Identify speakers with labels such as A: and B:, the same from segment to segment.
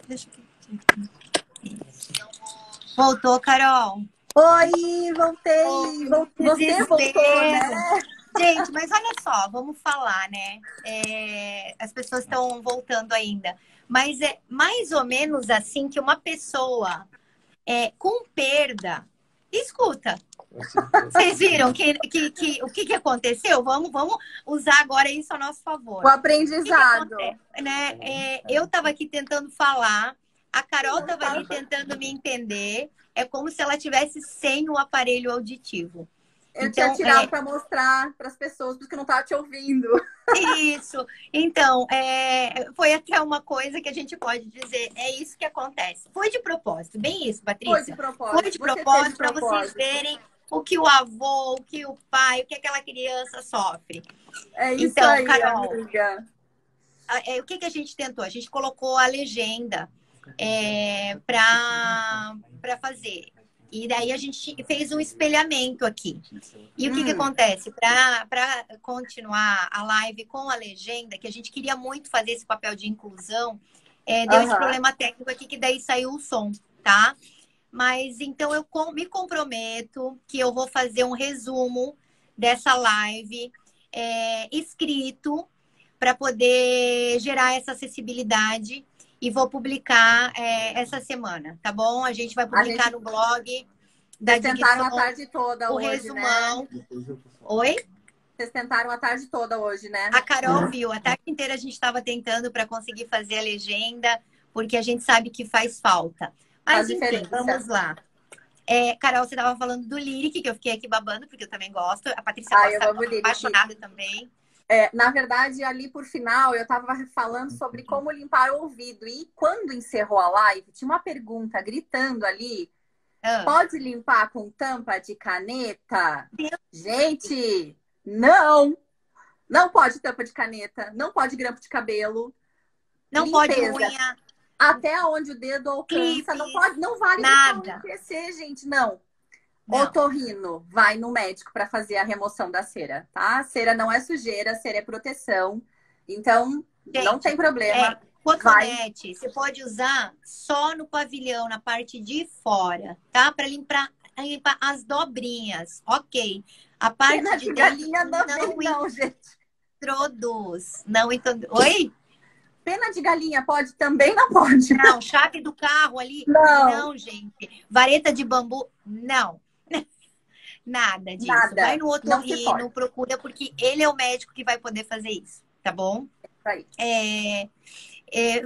A: Deixa eu... Voltou, Carol.
B: Oi, voltei.
A: Oh,
B: Você voltou, né?
A: desespero. Gente, mas olha só, vamos falar, né? As pessoas estão voltando ainda. Mas é mais ou menos assim que uma pessoa com perda. Escuta, vocês viram o que aconteceu? Vamos usar agora isso a nosso
B: O
A: favor. O que
B: aprendizado.
A: acontece, né? Eu estava aqui tentando falar, a Carol estava ali tentando me entender. É como se ela tivesse sem o aparelho auditivo.
B: Eu tinha
A: Então,
B: tirado para mostrar para as pessoas, porque eu não estava te ouvindo.
A: isso. Então, foi até uma coisa que a gente pode dizer, é isso que acontece. Foi de propósito, bem isso,
B: Foi de
A: Patrícia. Foi
B: propósito.
A: de
B: Você teve
A: propósito para vocês
B: propósito.
A: verem o que o avô, o que o pai, o que aquela criança sofre.
B: É isso
A: Então,
B: aí,
A: Carol,
B: amiga.
A: o que a gente tentou? A gente colocou a legenda para fazer. E daí a gente fez um espelhamento aqui. E o que acontece? Para continuar a live com a legenda, que a gente queria muito fazer esse papel de inclusão, deu esse problema técnico aqui, que daí saiu o som, tá? Mas então eu me comprometo que eu vou fazer um resumo dessa live escrito para poder gerar essa acessibilidade e vou publicar essa semana, tá bom? A gente vai publicar no blog da
B: Vocês tentaram
A: Dicção
B: a tarde toda
A: o
B: hoje, né?
A: resumão. Oi?
B: Vocês tentaram a tarde toda hoje, né?
A: A Carol viu, a tarde inteira a gente estava tentando para conseguir fazer a legenda, porque a gente sabe que faz falta.
B: Faz
A: Mas enfim,
B: diferença.
A: vamos lá. Carol, você estava falando do Lyric, que eu fiquei aqui babando, porque eu também gosto. A Patrícia
B: Eu
A: gosta,
B: amo Lyric.
A: apaixonada também.
B: Na verdade, ali por final, eu estava falando sobre como limpar o ouvido. E quando encerrou a live, tinha uma pergunta gritando ali: pode limpar com tampa de caneta? Gente, não! Não pode tampa de caneta, não pode grampo de cabelo.
A: Não pode
B: Limpeza.
A: unha.
B: Até onde o dedo alcança.
A: Clipe,
B: Não pode, não vale
A: nada.
B: crescer, gente, não.
A: Não.
B: Otorrino, vai no médico para fazer a remoção da cera, tá? Cera não é sujeira, cera é proteção. Então,
A: Gente,
B: não tem problema.
A: Cotonete, você pode usar só no pavilhão, na parte de fora, tá? Para limpar as dobrinhas, ok. A parte
B: Pena
A: de
B: de
A: dentro
B: galinha não, gente.
A: introduz. Não introduz. Oi?
B: Pena de galinha pode? Também não pode.
A: Não, chave do carro ali?
B: Não,
A: gente. Vareta de bambu? Não. Nada disso.
B: nada.
A: Vai no
B: Não se pode.
A: otorrino, procura, porque ele é o médico que vai poder fazer isso, tá bom?
B: Aí.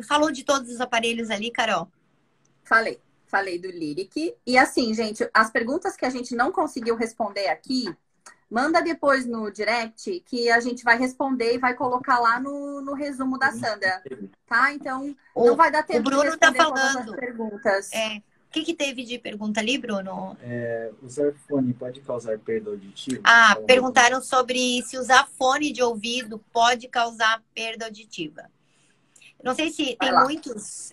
A: Falou de todos os aparelhos ali, Carol?
B: Falei do Lyric. E assim, gente, as perguntas que a gente não conseguiu responder aqui, manda depois no direct que a gente vai responder e vai colocar lá no resumo da Sandra, tá? Então, não vai dar tempo de responder todas as perguntas.
A: O que teve de pergunta ali, Bruno?
C: Usar fone pode causar perda auditiva?
A: Perguntaram sobre se usar fone de ouvido pode causar perda auditiva. Não sei se tem muitos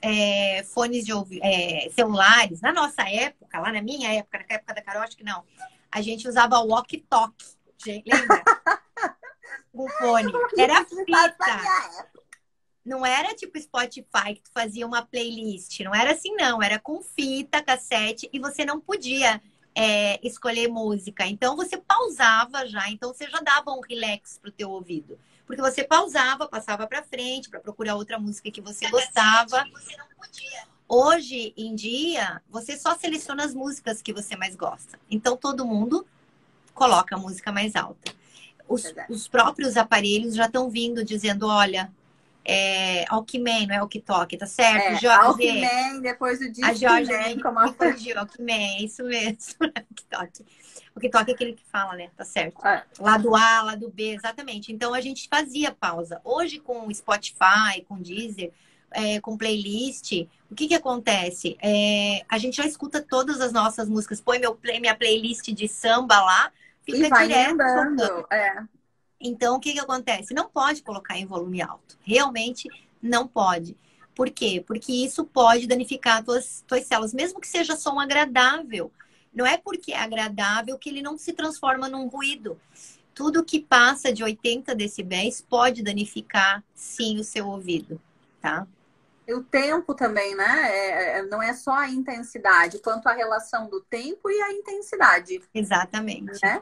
A: fones de ouvido, celulares. Na nossa época, lá na minha época, na época da Carol, acho que não. A gente usava walkie-talkie. Lembra? O fone. Era fita. Não era tipo Spotify, que tu fazia uma playlist. Não era assim, não. Era com fita, cassete, e você não podia escolher música. Então, você pausava já. Então, você já dava um relax pro teu ouvido. Porque você pausava, passava para frente para procurar outra música que você gostava. Hoje em dia, você só seleciona as músicas que você mais gosta. Então, todo mundo coloca a música mais alta. Os próprios aparelhos já estão vindo dizendo, olha, Walkman, não é Walkie-Talkie, tá certo?
B: Walkman, depois o
A: a Jorge
B: me
A: corrigiu, Walkman, é isso mesmo. Walkie-Talkie. Walkie-Talkie é aquele que fala, né? Tá certo. Lado A, lado B, exatamente. Então, a gente fazia pausa. Hoje, com o Spotify, com o Deezer, com playlist, o que acontece? A gente já escuta todas as nossas músicas, põe minha playlist de samba lá, fica direto tocando. Então, o que acontece? Não pode colocar em volume alto. Realmente não pode. Por quê? Porque isso pode danificar tuas células, mesmo que seja som agradável. Não é porque é agradável que ele não se transforma num ruído. Tudo que passa de 80 decibéis pode danificar, sim, o seu ouvido, tá?
B: E o tempo também, né? Não é só a intensidade, quanto a relação do tempo e a intensidade.
A: Exatamente.
B: Né?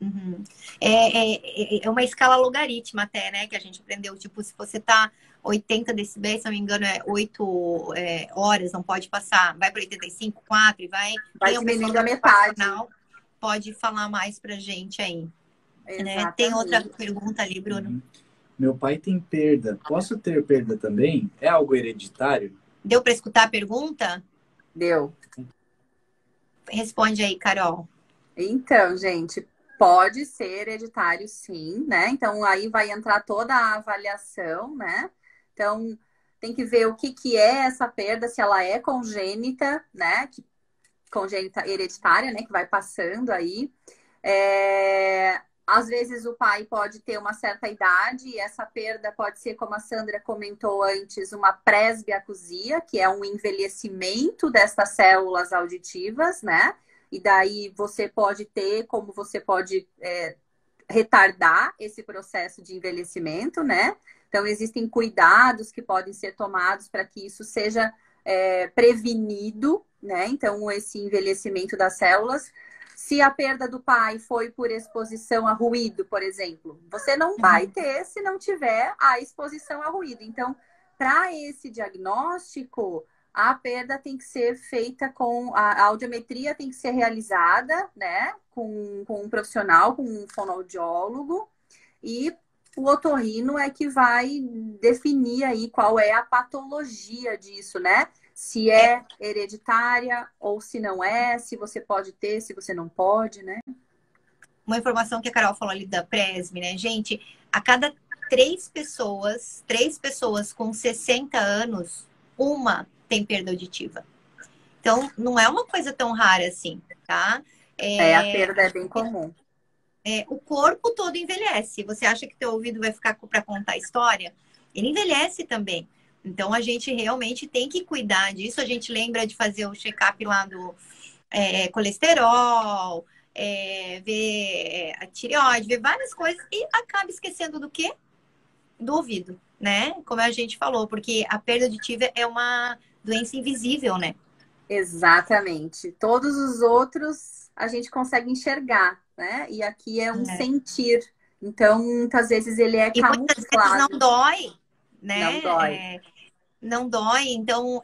A: Uhum. É uma escala logarítmica até, né? Que a gente aprendeu. Tipo, se você tá 80 decibéis, se não me engano, 8 horas, não pode passar. Vai para 85, 4 e vai.
B: Vai
A: Quem é o pessoal
B: diminuindo a metade.
A: pode falar mais pra gente aí. Né?
B: Exatamente.
A: Tem outra pergunta ali, Bruno.
C: Uhum. Meu pai tem perda. Posso ter perda também? É algo hereditário?
A: Deu para escutar a pergunta?
B: Deu.
A: Responde aí, Carol.
B: Então, gente, pode ser hereditário, sim, né? Então, aí vai entrar toda a avaliação, né? Então, tem que ver o que é essa perda, se ela é congênita, né? Congênita hereditária, né? Que vai passando aí. Às vezes o pai pode ter uma certa idade e essa perda pode ser, como a Sandra comentou antes, uma presbiacusia, que é um envelhecimento dessas células auditivas, né? E daí você pode ter, como você pode retardar esse processo de envelhecimento, né? Então, existem cuidados que podem ser tomados para que isso seja prevenido, né? Então, esse envelhecimento das células. Se a perda do pai foi por exposição a ruído, por exemplo, você não vai ter se não tiver a exposição a ruído. Então, para esse diagnóstico, a perda tem que ser feita com a audiometria, tem que ser realizada, né, com um profissional, com um fonoaudiólogo, e o otorrino é que vai definir aí qual é a patologia disso, né? Se é hereditária ou se não é, se você pode ter, se você não pode, né?
A: Uma informação que a Carol falou ali da Presme, né? Gente, a cada três pessoas com 60 anos, uma tem perda auditiva. Então, não é uma coisa tão rara assim, tá?
B: A perda é bem comum.
A: O corpo todo envelhece. Você acha que teu ouvido vai ficar para contar história? Ele envelhece também. Então, a gente realmente tem que cuidar disso. A gente lembra de fazer o check-up lá do colesterol, ver a tireoide, ver várias coisas e acaba esquecendo do quê? Do ouvido, né? Como a gente falou, porque a perda auditiva é uma doença invisível, né?
B: Exatamente. Todos os outros a gente consegue enxergar, né? E aqui é um sentir. Então, muitas vezes ele é camuflado.
A: Muitas vezes não dói, né?
B: Não dói.
A: Não dói. Então,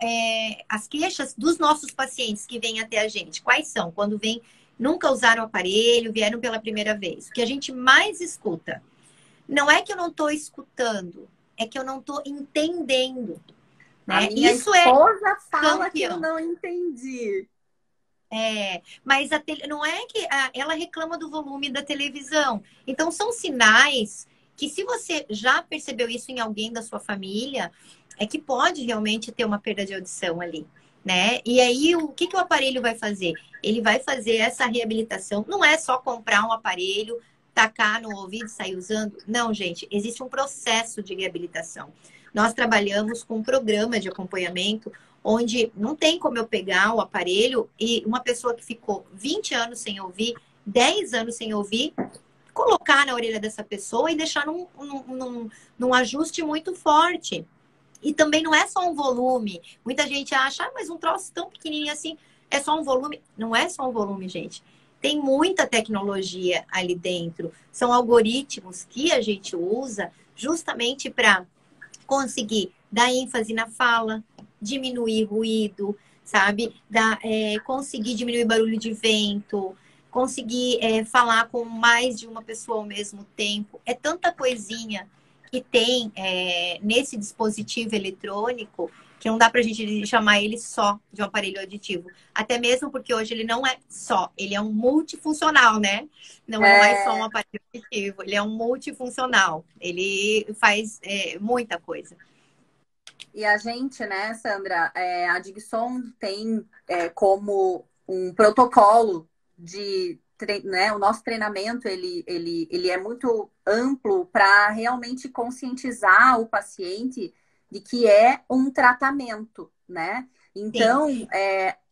A: as queixas dos nossos pacientes que vêm até a gente, quais são? Quando vêm, nunca usaram o aparelho, vieram pela primeira vez. O que a gente mais escuta. Não é que eu não estou escutando, é que eu não estou entendendo. Né?
B: A minha esposa fala que eu não entendi.
A: Mas não é que ela reclama do volume da televisão. Então, são sinais que, se você já percebeu isso em alguém da sua família, é que pode realmente ter uma perda de audição ali, né? E aí, o que o aparelho vai fazer? Ele vai fazer essa reabilitação. Não é só comprar um aparelho, tacar no ouvido e sair usando. Não, gente, existe um processo de reabilitação. Nós trabalhamos com um programa de acompanhamento onde não tem como eu pegar o aparelho e uma pessoa que ficou 20 anos sem ouvir, 10 anos sem ouvir, colocar na orelha dessa pessoa e deixar num ajuste muito forte. E também não é só um volume. Muita gente acha, mas um troço tão pequenininho assim, é só um volume. Não é só um volume, gente. Tem muita tecnologia ali dentro. São algoritmos que a gente usa justamente para conseguir dar ênfase na fala, diminuir ruído, sabe? Conseguir diminuir barulho de vento, conseguir falar com mais de uma pessoa ao mesmo tempo. É tanta coisinha que tem nesse dispositivo eletrônico que não dá pra gente chamar ele só de um aparelho auditivo. Até mesmo porque hoje ele não é só, ele é um multifuncional, né? Não é mais só um aparelho auditivo, ele é um multifuncional. Ele faz muita coisa.
B: E a gente, né, Sandra, a Digson tem como um protocolo de né, o nosso treinamento ele é muito amplo para realmente conscientizar o paciente de que é um tratamento, né? Então,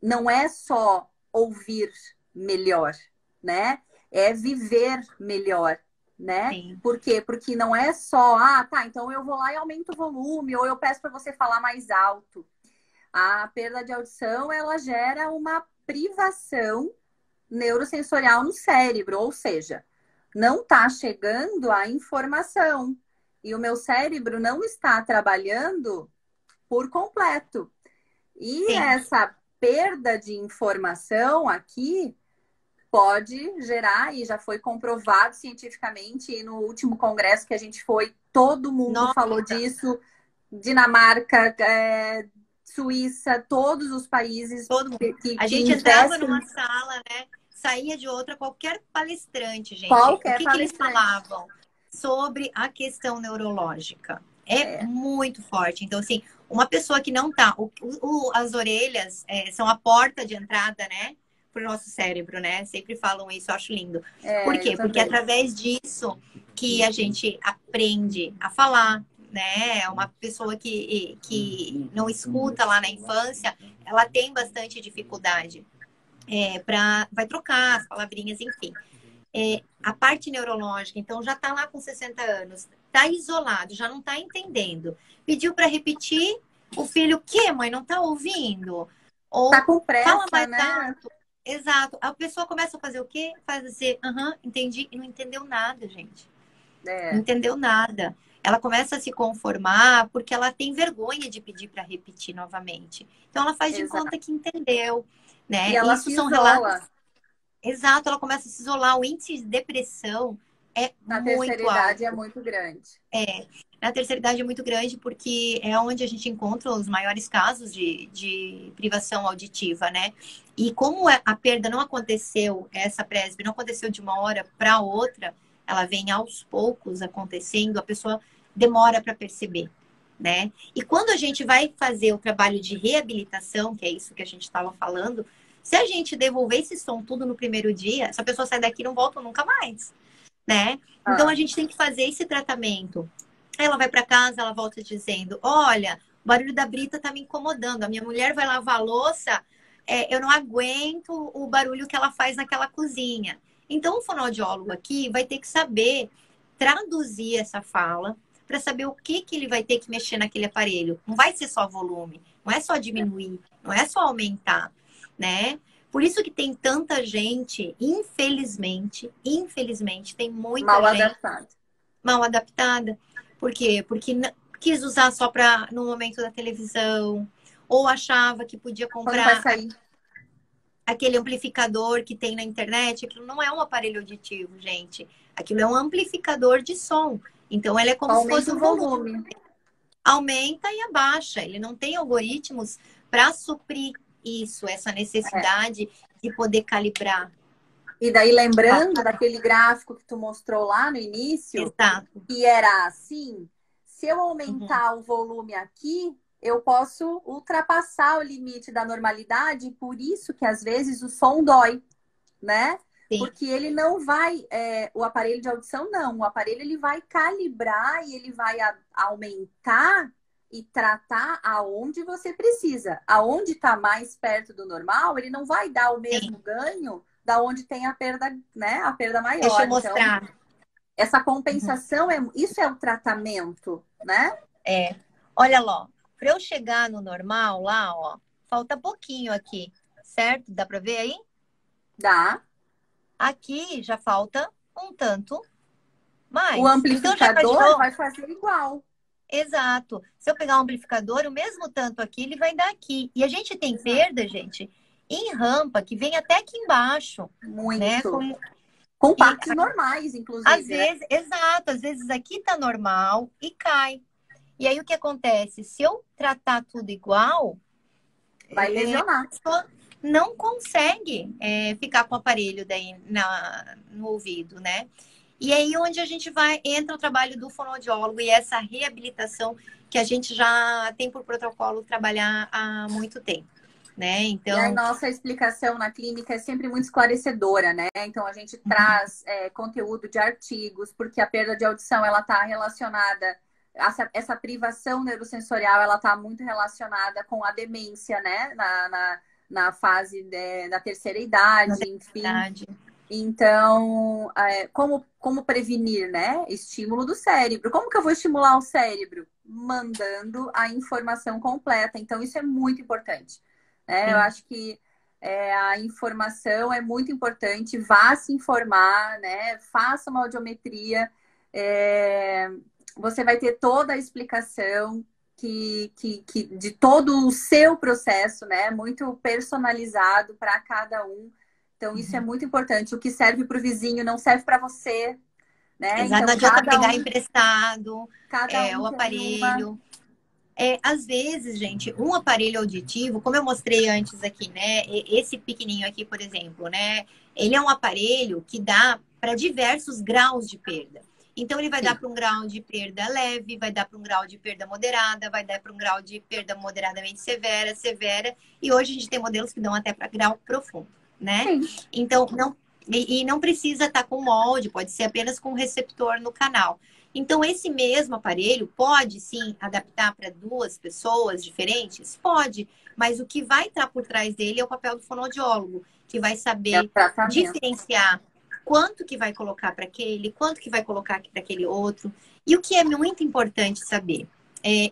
B: não é só ouvir melhor, né? É viver melhor. né?
A: Sim.
B: Por quê? Porque não é só, tá, então eu vou lá e aumento o volume, ou eu peço para você falar mais alto. A perda de audição, ela gera uma privação neurosensorial no cérebro, ou seja, não está chegando a informação e o meu cérebro não está trabalhando por completo. E
A: Sim.
B: essa perda de informação aqui pode gerar, e já foi comprovado cientificamente, e no último congresso que a gente foi, todo mundo falou disso, Dinamarca, Suíça, todos os países
A: todo mundo.
B: que
A: a gente entrava numa sala, né? Saía de outra, qualquer palestrante, gente. O que eles falavam sobre a questão neurológica? É muito forte. Então, assim, uma pessoa que não tá... as orelhas são a porta de entrada, né? Para o nosso cérebro, né? Sempre falam isso, eu acho lindo. Por quê? Porque é através disso que a gente aprende a falar, né? Uma pessoa que não escuta lá na infância, ela tem bastante dificuldade vai trocar as palavrinhas, enfim. A parte neurológica, então, já está lá com 60 anos, está isolado, já não está entendendo. Pediu para repetir, o filho, o quê, mãe? Não está ouvindo? Ou
B: tá com pressa,
A: fala mais
B: né?
A: alto. Exato. A pessoa começa a fazer o quê? Fazer, entendi, e não entendeu nada, gente. Não entendeu nada. Ela começa a se conformar porque ela tem vergonha de pedir para repetir novamente. Então ela faz de conta que entendeu, né?
B: E ela
A: Isso
B: se
A: são
B: isola.
A: relatos. Exato, ela começa a se isolar. O índice de depressão
B: na
A: muito
B: terceira idade
A: alto.
B: É muito grande.
A: Na terceira idade é muito grande porque é onde a gente encontra os maiores casos de privação auditiva, né? E como a perda não aconteceu, essa presbe não aconteceu de uma hora para outra, ela vem aos poucos acontecendo, a pessoa demora para perceber, né? E quando a gente vai fazer o trabalho de reabilitação, que é isso que a gente estava falando, se a gente devolver esse som tudo no primeiro dia, essa pessoa sai daqui e não volta nunca mais, né? Então a gente tem que fazer esse tratamento. Ela vai para casa, ela volta dizendo: olha, o barulho da brita tá me incomodando. A minha mulher vai lavar a louça, eu não aguento o barulho que ela faz naquela cozinha. Então o fonoaudiólogo aqui vai ter que saber traduzir essa fala para saber o que ele vai ter que mexer naquele aparelho. Não vai ser só volume, não é só diminuir, não é só aumentar, né? Por isso que tem tanta gente, infelizmente, tem muita gente mal adaptada. Por quê? Porque quis usar só no momento da televisão, ou achava que podia comprar aquele amplificador que tem na internet. Aquilo não é um aparelho auditivo, gente. Aquilo é um amplificador de som. Então, ele é como se fosse um volume. Aumenta e abaixa. Ele não tem algoritmos para suprir isso, essa necessidade de poder calibrar.
B: E daí, lembrando daquele gráfico que tu mostrou lá no início, que era assim, se eu aumentar o volume aqui, eu posso ultrapassar o limite da normalidade, por isso que às vezes o som dói, né?
A: Sim.
B: Porque ele não vai, o aparelho de audição não, o aparelho ele vai calibrar e ele vai aumentar e tratar aonde você precisa. Aonde está mais perto do normal, ele não vai dar o mesmo ganho da onde tem a perda, né? A perda maior.
A: Deixa eu mostrar.
B: Então, essa compensação, isso é o tratamento, né?
A: Olha lá, para eu chegar no normal lá, ó, falta pouquinho aqui, certo? Dá para ver aí?
B: Dá.
A: Aqui já falta um tanto mais.
B: O amplificador vai fazer igual.
A: Exato. Se eu pegar um amplificador, o mesmo tanto aqui, ele vai dar aqui. E a gente tem perda, gente, em rampa, que vem até aqui embaixo.
B: Muito.
A: Né?
B: Com partes normais, inclusive.
A: Às vezes, exato. Às vezes aqui tá normal e cai. E aí o que acontece? Se eu tratar tudo igual,
B: vai lesionar.
A: A pessoa não consegue ficar com o aparelho daí no ouvido, né? E aí onde a gente entra o trabalho do fonoaudiólogo e essa reabilitação que a gente já tem por protocolo trabalhar há muito tempo, né? Então,
B: e a nossa explicação na clínica é sempre muito esclarecedora, né? Então a gente traz conteúdo de artigos, porque a perda de audição ela está relacionada, essa privação neurosensorial ela está muito relacionada com a demência, né? Na fase da terceira idade, enfim. Então, como prevenir, né? Estímulo do cérebro. Como que eu vou estimular o cérebro? Mandando a informação completa. Então, isso é muito importante, né? Eu acho que a informação é muito importante. Vá se informar, né? Faça uma audiometria. Você vai ter toda a explicação de todo o seu processo, né? Muito personalizado para cada um. Então, isso é muito importante. O que serve para o vizinho não serve para você, né?
A: Exato,
B: Então,
A: não adianta pegar emprestado
B: cada um
A: o
B: tem uma.
A: aparelho. Às vezes, gente, um aparelho auditivo, como eu mostrei antes aqui, né? Esse pequenininho aqui, por exemplo, né? Ele é um aparelho que dá para diversos graus de perda. Então, ele vai dar para um grau de perda leve, vai dar para um grau de perda moderada, vai dar para um grau de perda moderadamente severa, severa. E hoje a gente tem modelos que dão até para grau profundo, né?
B: Sim.
A: Então, não precisa estar com molde, pode ser apenas com receptor no canal. Então, esse mesmo aparelho pode, sim, adaptar para duas pessoas diferentes? Pode, mas o que vai estar por trás dele é o papel do fonoaudiólogo, que vai saber diferenciar quanto que vai colocar para aquele, quanto que vai colocar para aquele outro. E o que é muito importante saber,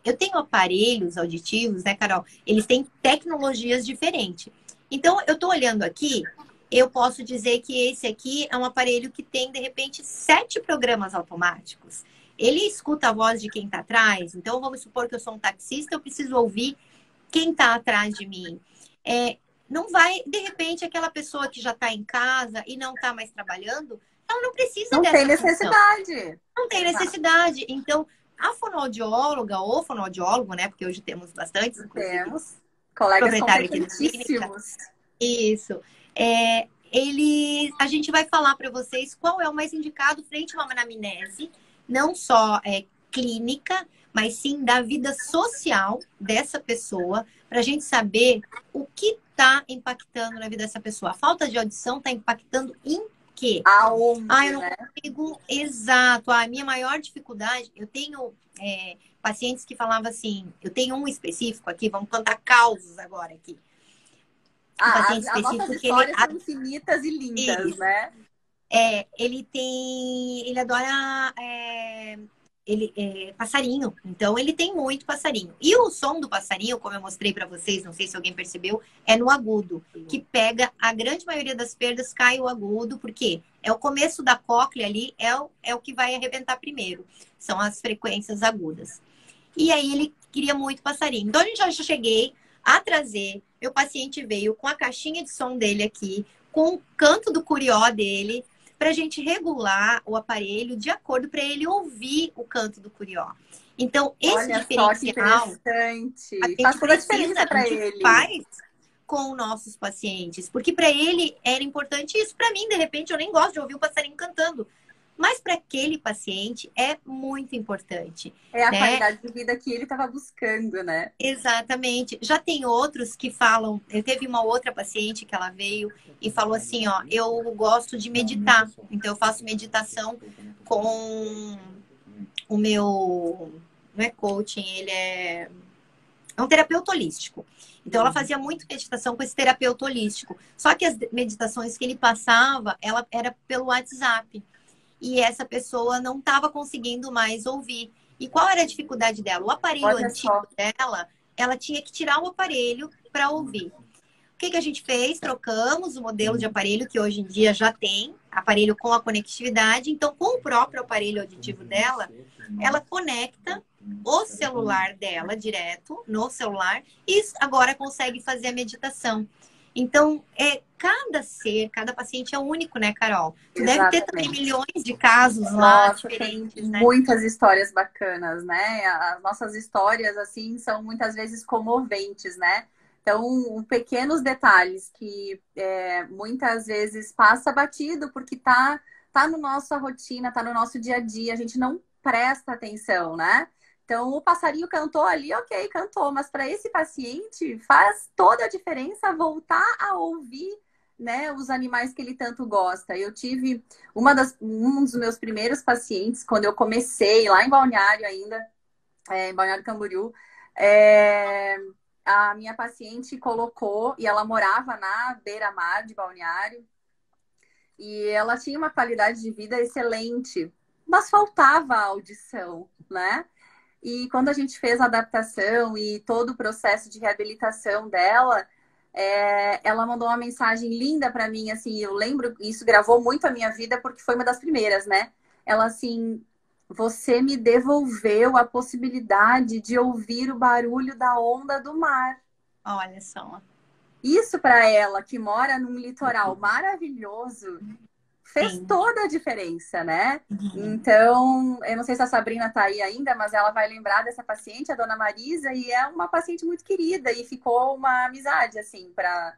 A: eu tenho aparelhos auditivos, né, Carol? Eles têm tecnologias diferentes. Então, eu estou olhando aqui, eu posso dizer que esse aqui é um aparelho que tem, de repente, 7 programas automáticos. Ele escuta a voz de quem está atrás. Então, vamos supor que eu sou um taxista, eu preciso ouvir quem está atrás de mim. Não vai, de repente, aquela pessoa que já está em casa e não está mais trabalhando, ela não precisa
B: dessa
A: função.
B: Não tem necessidade.
A: Não tem necessidade. Então, a fonoaudióloga ou fonoaudiólogo, né? Porque hoje temos bastantes, inclusive.
B: Temos colegas
A: proprietário aqui da clínica. Isso. A gente vai falar para vocês qual é o mais indicado frente a uma anamnese, não só clínica, mas sim da vida social dessa pessoa, para a gente saber o que está impactando na vida dessa pessoa. A falta de audição está impactando em quê?
B: Aonde,
A: eu não consigo. Exato. A minha maior dificuldade, eu tenho pacientes que falavam assim, eu tenho um específico aqui, vamos contar causos agora aqui.
B: As nossas histórias são infinitas e lindas, né?
A: Ele adora passarinho, então ele tem muito passarinho. E o som do passarinho, como eu mostrei para vocês, não sei se alguém percebeu, é no agudo, que pega a grande maioria das perdas, cai o agudo, porque é o começo da cóclea ali, é o que vai arrebentar primeiro, são as frequências agudas. E aí ele queria muito passarinho. Então a gente já cheguei a trazer, meu paciente veio com a caixinha de som dele aqui, com o canto do curió dele, para a gente regular o aparelho de acordo para ele ouvir o canto do curió. Então, esse diferencial
B: faz toda a diferença para ele.
A: Faz com nossos pacientes, porque para ele era importante isso. Para mim, de repente, eu nem gosto de ouvir o passarinho cantando. Mas para aquele paciente é muito importante.
B: É a qualidade de vida que ele estava buscando, né?
A: Exatamente. Já tem outros que falam. Eu teve uma outra paciente que ela veio e falou assim: ó, eu gosto de meditar. Então eu faço meditação com o meu. Não é coaching, ele é um terapeuta holístico. Então ela fazia muito meditação com esse terapeuta holístico. Só que as meditações que ele passava, ela era pelo WhatsApp. E essa pessoa não estava conseguindo mais ouvir. E qual era a dificuldade dela? O aparelho antigo dela, ela tinha que tirar o aparelho para ouvir. O que a gente fez? Trocamos o modelo de aparelho, que hoje em dia já tem, aparelho com a conectividade. Então, com o próprio aparelho auditivo dela, ela conecta o celular dela direto no celular e agora consegue fazer a meditação. Então, cada paciente é único, né, Carol? Tu deve ter também milhões de casos lá diferentes, né?
B: Muitas histórias bacanas, né? As nossas histórias, assim, são muitas vezes comoventes, né? Então, pequenos detalhes que muitas vezes passa batido porque tá no nossa rotina, tá no nosso dia a dia, a gente não presta atenção, né? Então, o passarinho cantou ali, ok, cantou, mas para esse paciente faz toda a diferença voltar a ouvir, né, os animais que ele tanto gosta. Eu tive um dos meus primeiros pacientes, quando eu comecei, lá em Balneário ainda, em Balneário Camboriú, a minha paciente colocou, e ela morava na beira-mar de Balneário, E ela tinha uma qualidade de vida excelente, mas faltava a audição, né? E quando a gente fez a adaptação e todo o processo de reabilitação dela, ela mandou uma mensagem linda para mim, assim, eu lembro, isso gravou muito a minha vida porque foi uma das primeiras, né? Ela assim, você me devolveu a possibilidade de ouvir o barulho da onda do mar.
A: Olha só.
B: Isso para ela, que mora num litoral maravilhoso, fez
A: Sim.
B: toda a diferença, né? Então, eu não sei se a Sabrina tá aí ainda, mas ela vai lembrar dessa paciente, a dona Marisa, e é uma paciente muito querida, e ficou uma amizade, assim, para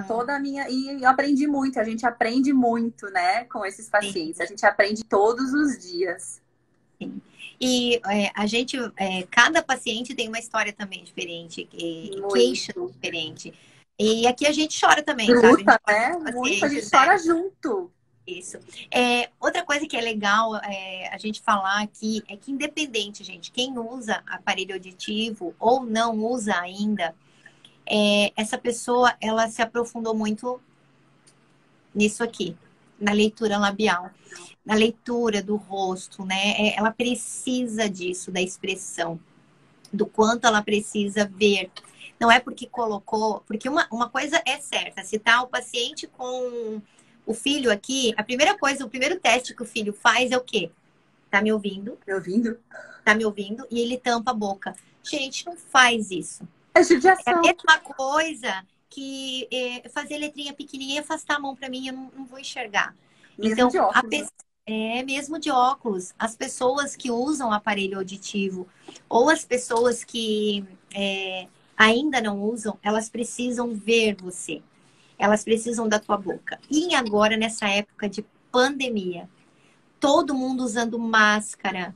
B: toda a minha... E eu aprendi muito, a gente aprende muito, né, com esses pacientes.
A: Sim.
B: A gente aprende todos os dias.
A: Sim. E a gente, cada paciente tem uma história também diferente, queixa diferente. E aqui a gente chora também, sabe?
B: Luta, né? Muito, a gente chora junto.
A: Isso. Outra coisa que é legal a gente falar aqui é que independente, gente, quem usa aparelho auditivo ou não usa ainda, essa pessoa, ela se aprofundou muito nisso aqui, na leitura labial, na leitura do rosto, né? Ela precisa disso, da expressão, do quanto ela precisa ver. Não é porque colocou... Porque uma coisa é certa, se tá o paciente com o filho aqui, a primeira coisa, o primeiro teste que o filho faz é o quê? Tá me ouvindo?
B: Me ouvindo?
A: Tá me ouvindo? E ele tampa a boca. Gente, não faz isso.
B: É judiação.
A: É a mesma coisa que fazer letrinha pequenininha e afastar a mão para mim, eu não vou enxergar.
B: Mesmo
A: então,
B: de óculos.
A: Mesmo de óculos. As pessoas que usam aparelho auditivo ou as pessoas que ainda não usam, elas precisam ver você. Elas precisam da tua boca. E agora, nessa época de pandemia, todo mundo usando máscara,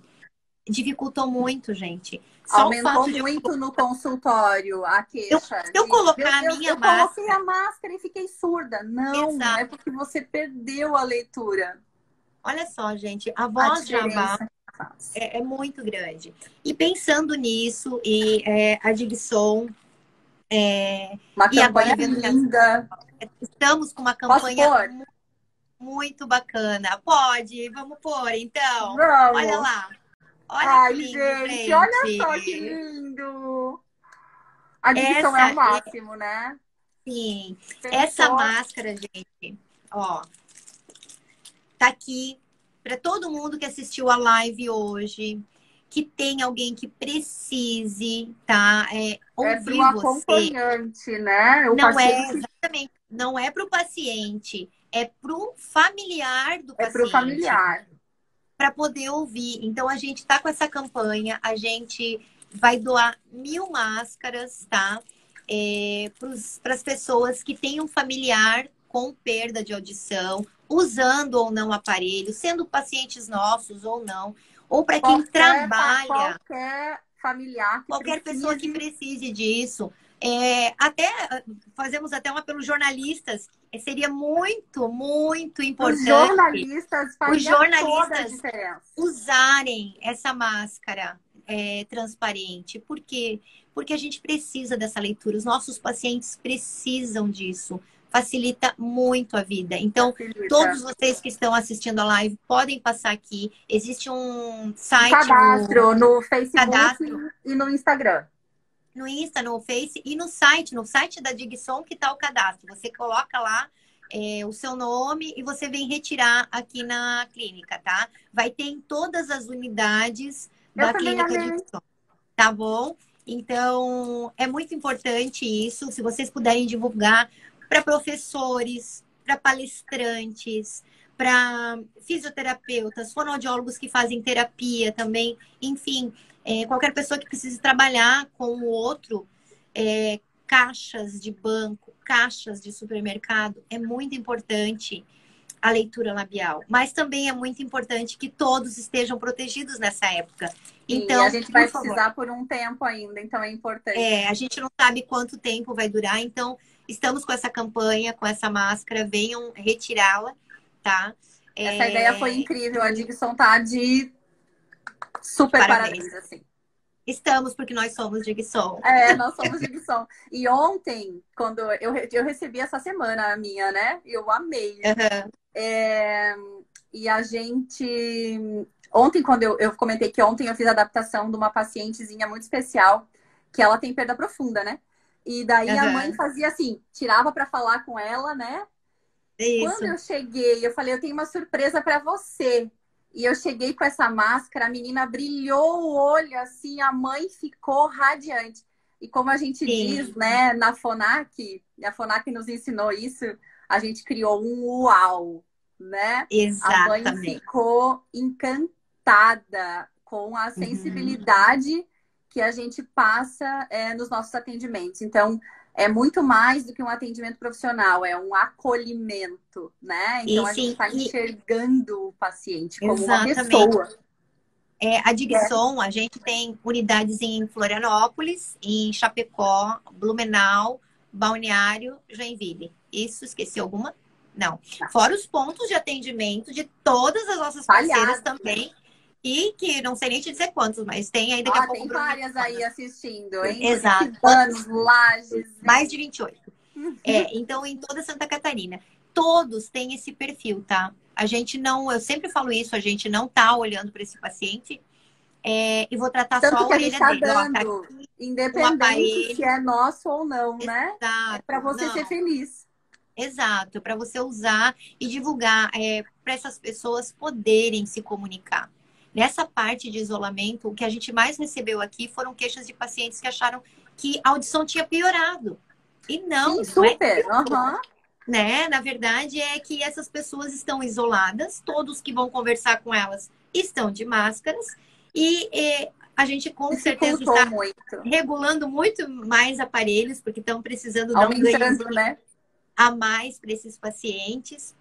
A: dificultou muito, gente.
B: Só aumentou muito no consultório a queixa.
A: Se eu colocar a minha máscara...
B: Eu coloquei a máscara e fiquei surda. Não, é porque você perdeu a leitura.
A: Olha só, gente, a voz de Abá é muito grande. E pensando nisso, a Digson...
B: uma campanha linda.
A: Estamos com uma campanha muito bacana. Pode? Vamos pôr, então?
B: Vamos.
A: Olha lá. Olha que lindo,
B: gente. Olha só que lindo. A Digson é o máximo, né?
A: Sim. Essa máscara, gente, ó, tá aqui para todo mundo que assistiu a live hoje, que tem alguém que precise, tá? Ouvir
B: pro acompanhante, né?
A: Exatamente. Não é pro paciente, é pro familiar do paciente.
B: É pro familiar.
A: Para poder ouvir. Então, a gente tá com essa campanha, a gente vai doar 1000 máscaras, tá? Para as pessoas que têm um familiar com perda de audição, usando ou não aparelho, sendo pacientes nossos ou não, ou para quem trabalha.
B: Qualquer familiar,
A: qualquer pessoa que precise disso. Fazemos até um apelo jornalistas. Seria muito, muito importante
B: os jornalistas
A: usarem essa máscara transparente. Por quê? Porque a gente precisa dessa leitura. Os nossos pacientes precisam disso. Facilita muito a vida. Então, todos vocês que estão assistindo a live podem passar aqui. Existe um site...
B: cadastro no Facebook e no Instagram.
A: No Insta, no Face e no site da Digson que está o cadastro. Você coloca lá o seu nome e você vem retirar aqui na clínica, tá? Vai ter em todas as unidades da clínica Digson. Tá bom? Então, é muito importante isso. Se vocês puderem divulgar para professores, para palestrantes, para fisioterapeutas, fonoaudiólogos que fazem terapia também, enfim, qualquer pessoa que precise trabalhar com o outro, caixas de banco, caixas de supermercado, é muito importante a leitura labial. Mas também é muito importante que todos estejam protegidos nessa época. Então,
B: a gente vai precisar por um tempo ainda, então é importante.
A: A gente não sabe quanto tempo vai durar, então estamos com essa campanha, com essa máscara, venham retirá-la, tá?
B: Essa ideia foi incrível, a Digson tá de super parabéns, assim.
A: Estamos, porque nós somos Digson.
B: Nós somos Digson. E ontem, quando eu recebi essa semana a minha, né? Eu amei. E a gente... Ontem, quando eu comentei que ontem eu fiz a adaptação de uma pacientezinha muito especial, que ela tem perda profunda, né? E daí a mãe fazia assim, tirava para falar com ela, né?
A: Isso.
B: Quando eu cheguei, eu falei, eu tenho uma surpresa para você. E eu cheguei com essa máscara, a menina brilhou o olho, assim, a mãe ficou radiante. E como a gente diz, né, na FONAC, a FONAC nos ensinou isso, a gente criou um uau, né?
A: Exatamente.
B: A mãe ficou encantada com a sensibilidade que a gente passa nos nossos atendimentos. Então, é muito mais do que um atendimento profissional, é um acolhimento, né? Então, a gente está enxergando o paciente como uma pessoa.
A: A Digson, a gente tem unidades em Florianópolis, em Chapecó, Blumenau, Balneário, Joinville. Isso, esqueci alguma? Não. Fora os pontos de atendimento de todas as nossas parceiras também. E que não sei nem te dizer quantos, mas tem aí daqui a pouco.
B: Tem várias aí assistindo, hein?
A: Exato.
B: Lages.
A: Mais de 28. Então, em toda Santa Catarina. Todos têm esse perfil, tá? A gente não, eu sempre falo isso, a gente não tá olhando para esse paciente e vou tratar
B: tanto
A: só a orelha
B: tá
A: dele.
B: Dando, tá aqui, independente se é nosso ou não, né?
A: Exato.
B: Para você ser feliz.
A: Exato, para você usar e divulgar, para essas pessoas poderem se comunicar. Nessa parte de isolamento, o que a gente mais recebeu aqui foram queixas de pacientes que acharam que a audição tinha piorado. E não,
B: sim, super.
A: Né? Na verdade, é que essas pessoas estão isoladas, todos que vão conversar com elas estão de máscaras, e a gente com certeza está regulando muito mais aparelhos, porque estão precisando dar um ganho,
B: né?
A: A mais para esses pacientes,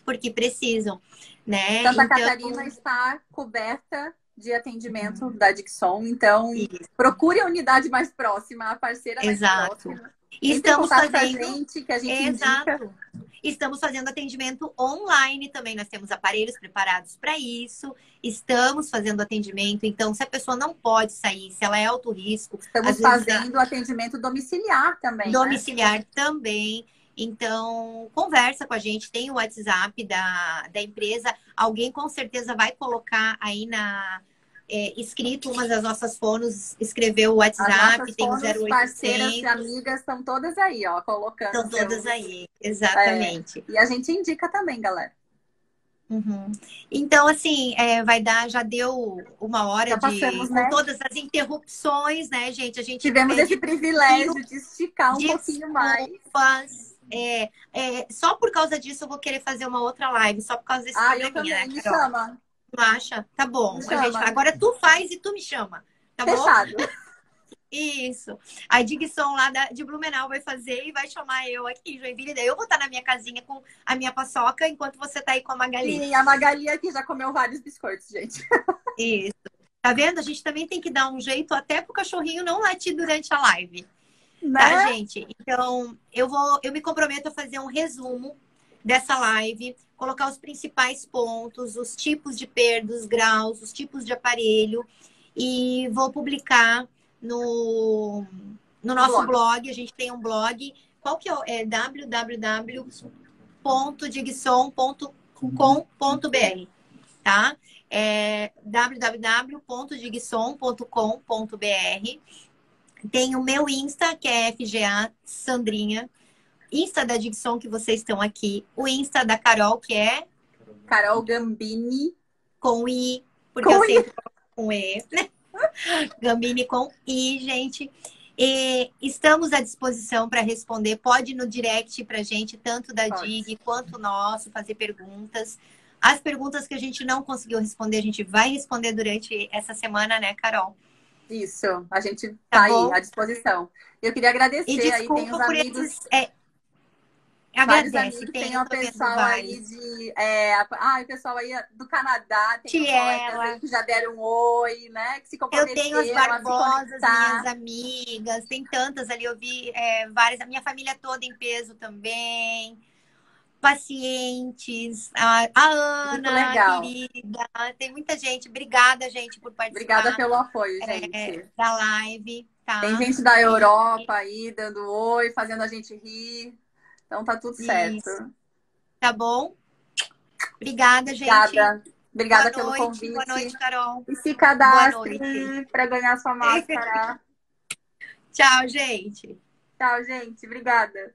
A: porque precisam, né?
B: Santa Catarina está coberta de atendimento da Digson, então procure a unidade mais próxima, a parceira mais próxima.
A: Estamos fazendo
B: a gente, que a gente indica.
A: Estamos fazendo atendimento online também. Nós temos aparelhos preparados para isso. Estamos fazendo atendimento. Então, se a pessoa não pode sair, se ela é alto risco...
B: Estamos fazendo atendimento domiciliar também,
A: domiciliar também. Então, conversa com a gente. Tem o WhatsApp da empresa. Alguém com certeza vai colocar aí escrito, uma das nossas fonos escreveu o WhatsApp, tem o 0800.
B: Parceiras e amigas estão todas aí, ó, colocando.
A: Estão todas aí, exatamente.
B: E a gente indica também, galera.
A: Então, assim, já deu uma hora
B: passamos,
A: com todas as interrupções, né, gente? A gente
B: tivemos esse privilégio de esticar um pouquinho mais.
A: Só por causa disso eu vou querer fazer uma outra live, só por causa desse probleminha,
B: eu também,
A: né,
B: me chama.
A: Tu acha? Tá bom. Agora tu faz e tu me chama. Tá
B: Fechado.
A: Bom? Isso. A Digson lá de Blumenau vai fazer e vai chamar eu aqui em Joinville. Daí eu vou estar na minha casinha com a minha paçoca enquanto você tá aí com a Magali.
B: Sim, a Magali aqui já comeu vários biscoitos, gente.
A: Isso. Tá vendo? A gente também tem que dar um jeito até pro cachorrinho não latir durante a live. Né? Tá, gente? Então, eu me comprometo a fazer um resumo dessa live, colocar os principais pontos, os tipos de perda, os graus, os tipos de aparelho, e vou publicar no nosso blog. A gente tem um blog. Qual que é? www.digson.com.br, tá? www.digson.com.br. Tem o meu Insta, que é FGA Sandrinha. Insta da Digson, que vocês estão aqui. O Insta da Carol, que é...
B: Carol Gambini.
A: Com I, porque eu sempre coloco com E, né? Gambini com I, gente. E estamos à disposição para responder. Pode ir no direct pra gente, tanto da Dig quanto nosso, fazer perguntas. As perguntas que a gente não conseguiu responder, a gente vai responder durante essa semana, né, Carol?
B: Isso, a gente tá aí à disposição. Eu queria agradecer
A: e
B: aí, tem os amigos...
A: Agradece,
B: tem o pessoal aí o pessoal aí do Canadá, tem pessoal que já deram um oi, né? Que se comprometeram.
A: Eu tenho as Barbosas, minhas amigas, tem tantas ali, eu vi várias, a minha família toda em peso também, pacientes, a Ana, querida, tem muita gente, obrigada, gente, por participar.
B: Obrigada pelo apoio, gente.
A: Da live, tá?
B: Tem gente da Europa aí, dando oi, fazendo a gente rir. Então tá tudo certo.
A: Tá bom? Obrigada, gente.
B: Obrigada pelo convite.
A: Boa noite, Carol.
B: E se cadastre para ganhar sua máscara.
A: Tchau, gente.
B: Tchau, gente. Obrigada.